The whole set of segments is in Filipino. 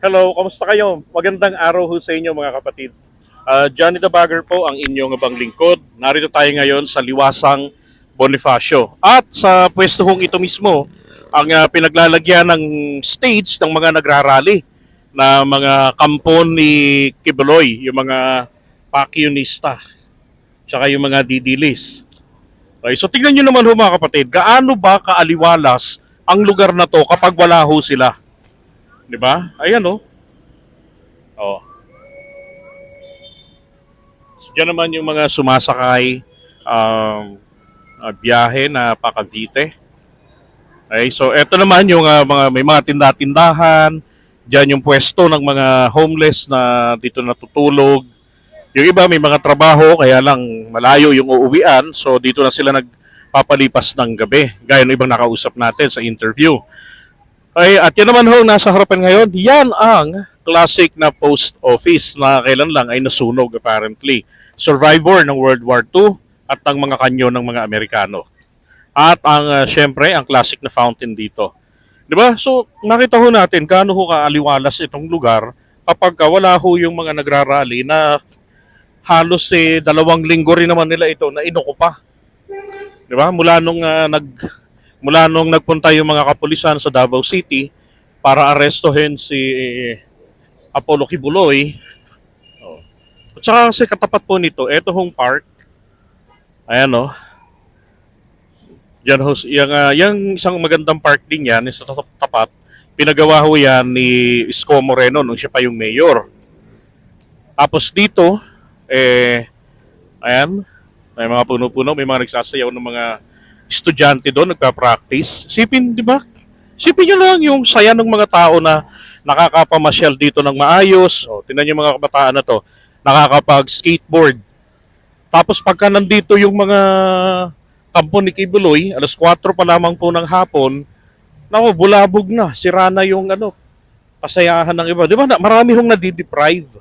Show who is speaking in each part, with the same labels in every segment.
Speaker 1: Hello, kamusta kayo? Magandang araw ho sa inyo mga kapatid. Johnny the Bagger po ang inyong abang lingkod. Narito tayo ngayon sa Liwasang Bonifacio. At sa pwesto hong ito mismo, ang pinaglalagyan ng stage ng mga nagrarally na mga kampon ni Kibuloy, yung mga Pacquiaonista, tsaka yung mga didilis. Okay, so tingnan nyo naman ho mga kapatid, gaano ba kaaliwalas ang lugar na to kapag wala ho sila? Di ba? Ayan oh. Oh. So, dyan naman yung mga sumasakay biyahe na pa Cavite. Okay, so eto naman yung mga may mga tinda-tindahan, diyan yung pwesto ng mga homeless na dito natutulog. Yung iba may mga trabaho kaya lang malayo yung uuwian, so dito na sila nagpapalipas ng gabi. Gaya ng ibang nakausap natin sa interview. Okay, at yan naman ho, nasa harapan ngayon, yan ang classic na post office na kailan lang ay nasunog apparently. Survivor ng World War II at ang mga kanyo ng mga Amerikano. At ang syempre, ang classic na fountain dito. 'Di ba? So, nakita ho natin gaano ho kaaliwalas itong lugar kapag wala ho yung mga nagrarally na halos 2 linggo rin naman nila ito na inukupa. 'Di ba? Mula nung nagpunta yung mga kapulisan sa Davao City para arestuhin si Apollo Kibuloy. Oh. At saka kasi katapat po nito, eto hong park. Ayan oh. Yan ho, yung isang magandang park din yan, sa tapat. Pinagawa ho yan ni Isko Moreno nung siya pa yung mayor. Tapos dito, ayan, may mga puno-puno, may mga nagsasayaw ng mga estudyante doon, nagpa-practice. Sipin, di ba? Sipin nyo lang yung saya ng mga tao na nakakapamasyal dito ng maayos. O, tingnan nyo mga kabataan na to, nakakapag-skateboard. Tapos pagka nandito yung mga kampo ni Kibuloy, alas 4 pa lamang po ng hapon, naku, bulabog na, sira na yung kasayahan ng iba. Di ba, marami hong nadideprive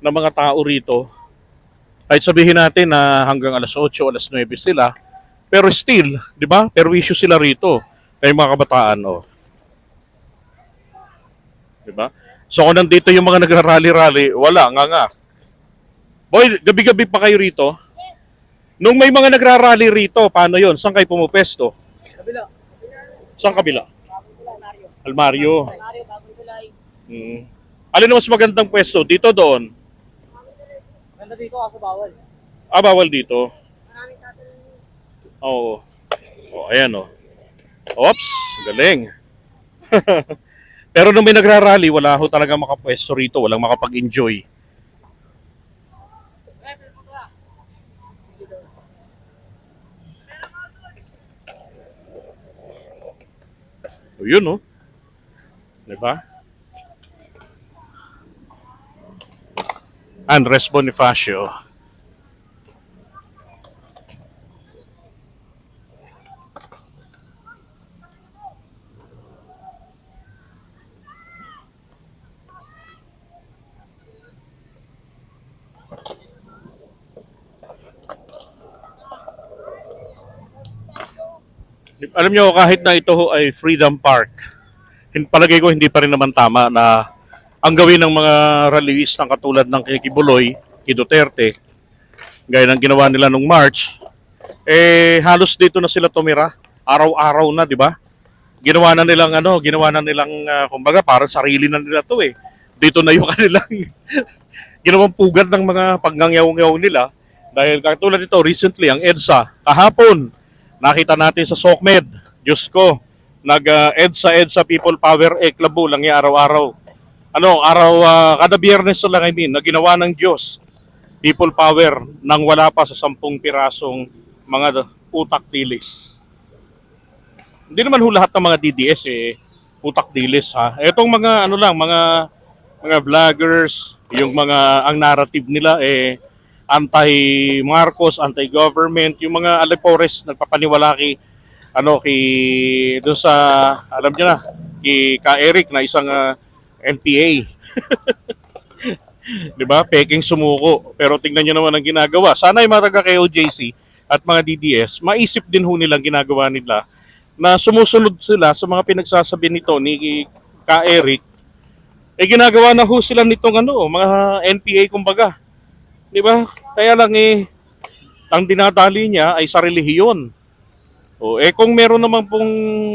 Speaker 1: ng mga tao rito. Kahit sabihin natin na hanggang alas 8, alas 9 sila, pero still, di ba, perwisyo sila rito. Kaya mga kabataan, oh. Di ba? So kung nandito yung mga nagrarally-rally, wala, nga. Boy, gabi-gabi pa kayo rito? Nung may mga nagrarally rito, paano yon? Saan kayo pumupesto?
Speaker 2: Kabila.
Speaker 1: Saan kabila? Almario.
Speaker 2: Mario, bagong tulay.
Speaker 1: Hmm. Alin ang mas magandang pwesto? Dito doon?
Speaker 2: Ganda dito kaso bawal.
Speaker 1: Bawal dito.
Speaker 2: Maraming tatalo.
Speaker 1: Oo. Oh, ayan oh. Oops, galing. Pero nung may nagrarally, wala ho talaga makapwesto rito. Walang makapag-enjoy. O yun oh. Diba? Andres Bonifacio. Alam nyo, kahit na ito ay Freedom Park, palagay ko hindi pa rin naman tama na ang gawin ng mga rallyistang katulad ng kay Kibuloy, kay Duterte, gaya ng ginawa nila nung March, halos dito na sila tumira, araw-araw na, di ba? Ginawa na nilang kumbaga parang sarili na nila to eh. Dito na yung kanilang ginawang pugad ng mga pagnangyaw-ngyaw nila dahil katulad nito recently ang EDSA kahapon nakita natin sa SOCMED, Diyos ko, nag-EDSA People Power Club lang yan araw-araw. Kada biyernes lang na ginawa ng Diyos, People Power, nang wala pa sa 10 pirasong mga utak dilis. Hindi naman ho lahat ng mga DDS utak dilis ha. Etong mga mga vloggers, yung ang narrative nila anti-Marcos, anti-government, yung mga alipores nagpapaniwala kay doon sa alam niyo na, kay Ka Eric na isang NPA. 'Di ba? Peking sumuko. Pero tingnan niyo naman ang ginagawa. Sana yung mga taga KOJC at mga DDS, maisip din ho nilang ginagawa nila na sumusunod sila sa mga pinagsasabi nito ni Ka Eric ginagawa na ho sila nitong mga NPA kumbaga. Di ba? Kaya lang ang dinadali niya ay sa relihiyon. Kung meron naman pong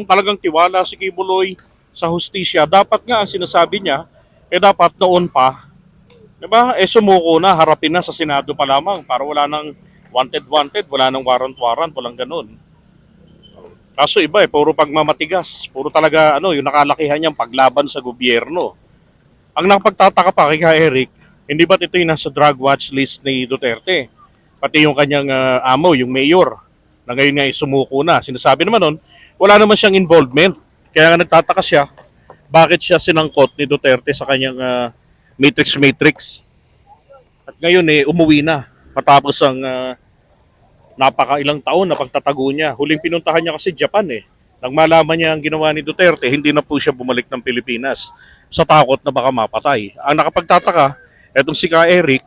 Speaker 1: talagang tiwala si Kibuloy sa hustisya, dapat nga ang sinasabi niya, dapat noon pa, diba? Sumuko na, harapin na sa Senado pa lamang para wala nang wanted, wala nang warrant, walang ganun. Kaso iba puro pagmamatigas, puro talaga yung nakalakihan niyang paglaban sa gobyerno. Ang nakapagtataka pa kay Eric, hindi ba't ito yung nasa drug watch list ni Duterte? Pati yung kanyang amo, yung mayor, na ngayon nga sumuko na. Sinasabi naman nun, wala naman siyang involvement. Kaya nga nagtataka siya, bakit siya sinangkot ni Duterte sa kanyang matrix. At ngayon umuwi na matapos ang napakailang taon na pagtatago niya. Huling pinuntahan niya kasi Japan Nang malaman niya ang ginawa ni Duterte, hindi na po siya bumalik ng Pilipinas sa takot na baka mapatay. Ang nakapagtataka, etong si Ka Eric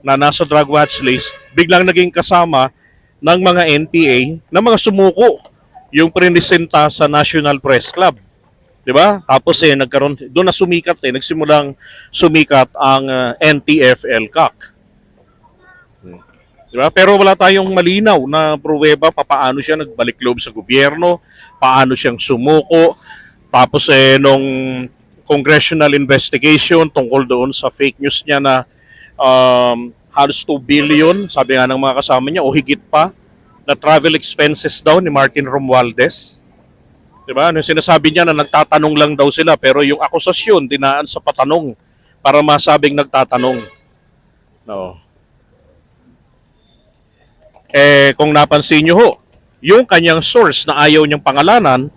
Speaker 1: na nasa drug watch list, biglang naging kasama ng mga NPA na mga sumuko yung prinisenta sa National Press Club. 'Di ba? Tapos nagkaroon doon na sumikat nagsimulang sumikat ang NTF-ELCAC. 'Di ba? Pero wala tayong malinaw na pruweba paano siya nagbalik loob sa gobyerno, paano siyang sumuko. Tapos nung congressional investigation tungkol doon sa fake news niya na halos 2 billion, sabi nga ng mga kasama niya, o higit pa, na travel expenses daw ni Martin Romualdez. Diba? Sinasabi niya na nagtatanong lang daw sila, pero yung akusasyon dinaan sa patanong para masabing nagtatanong. No. Kung napansin niyo ho, yung kanyang source na ayaw niyang pangalanan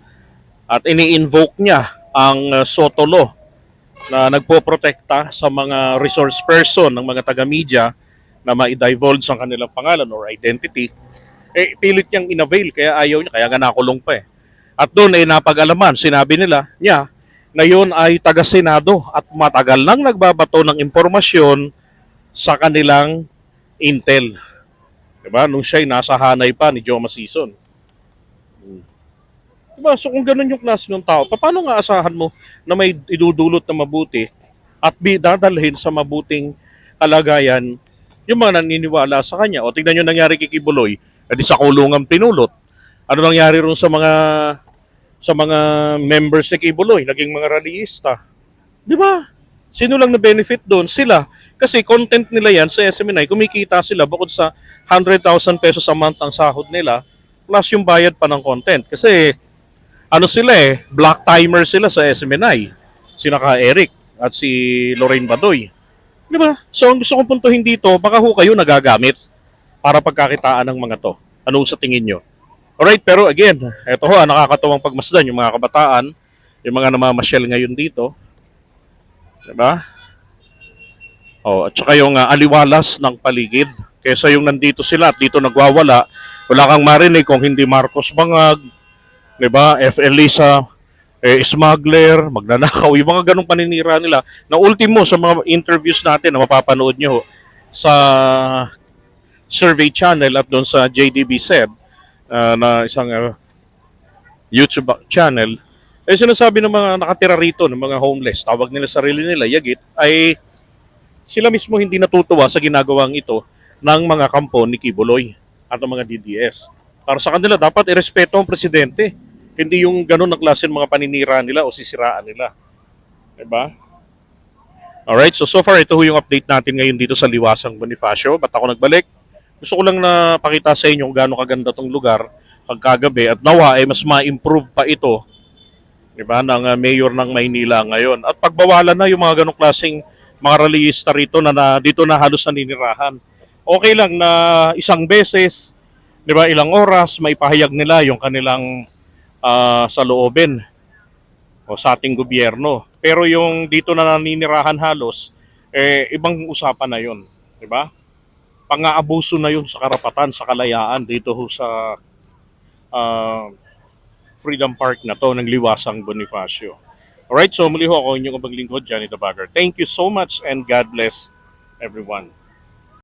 Speaker 1: at ini-invoke niya ang SOTO law na nagpoprotekta sa mga resource person ng mga taga-media na ma-divulge ang kanilang pangalan or identity, pilit niyang inavail, kaya ayaw niya, kaya nga nakulong pa At doon napag-alaman, sinabi niya na yun ay taga-Senado at matagal nang nagbabato ng impormasyon sa kanilang intel. Diba? Nung siya'y nasa hanay pa ni Joe Masison. Diba? So kung ganun yung klase ng tao, paano nga asahan mo na may idudulot na mabuti at dadalhin sa mabuting kalagayan yung mga naniniwala sa kanya? O tignan nyo nangyari kay Kibuloy, di sa kulungan pinulot. Ano nangyari ron sa mga members ni Kibuloy, naging mga rallyista? Di ba? Sino lang na benefit doon? Sila. Kasi content nila yan sa SMNI, kumikita sila bukod sa 100,000 pesos a month ang sahod nila, plus yung bayad pa ng content. Kasi sila black timer sila sa SMNI. Sina Ka Eric at si Lorraine Badoy. Di ba? So ang gusto kong puntuhin dito, baka kayo nagagamit para pagkakitaan ng mga to. Ano sa tingin nyo? Alright, pero again, eto nakakatuwang pagmasdan yung mga kabataan, yung mga namamasyal ngayon dito. Diba? At saka yung aliwalas ng paligid. Kesa yung nandito sila at dito nagwawala, wala kang marinig kung hindi Marcos Bangag, diba? FL Lisa, smuggler, magnanakaw, yung mga ganong paninira nila. Na ultimo sa mga interviews natin na mapapanood nyo sa survey channel at doon sa JDB said na isang YouTube channel, sinasabi ng mga nakatira rito, ng mga homeless, tawag nila sarili nila, yagit, ay sila mismo hindi natutuwa sa ginagawang ito ng mga kampo ni Kibuloy at ng mga DDS. Para sa kanila, dapat irespeto ang presidente. Hindi yung ganun na klase ng mga paninira nila o sisiraan nila. Diba? Alright, so far ito yung update natin ngayon dito sa Liwasang Bonifacio. Ba't ako nagbalik? Gusto ko lang na pakita sa inyo kung gaano kaganda tong lugar pagkagabi at nawa ay mas ma-improve pa ito, diba, ng mayor ng Maynila ngayon. At pagbawalan na yung mga ganong klaseng mga rallyista rito na dito na halos naninirahan. Okay lang na isang beses, diba, ilang oras, maipahayag nila yung kanilang saloobin o sa ating gobyerno. Pero yung dito na naninirahan halos, ibang usapan na yun. Diba? Pang-aabuso na yun sa karapatan, sa kalayaan dito sa Freedom Park na to ng Liwasang Bonifacio. Alright, so muli ho ako inyong paglingkod, Johnny Tabagar. Thank you so much and God bless everyone.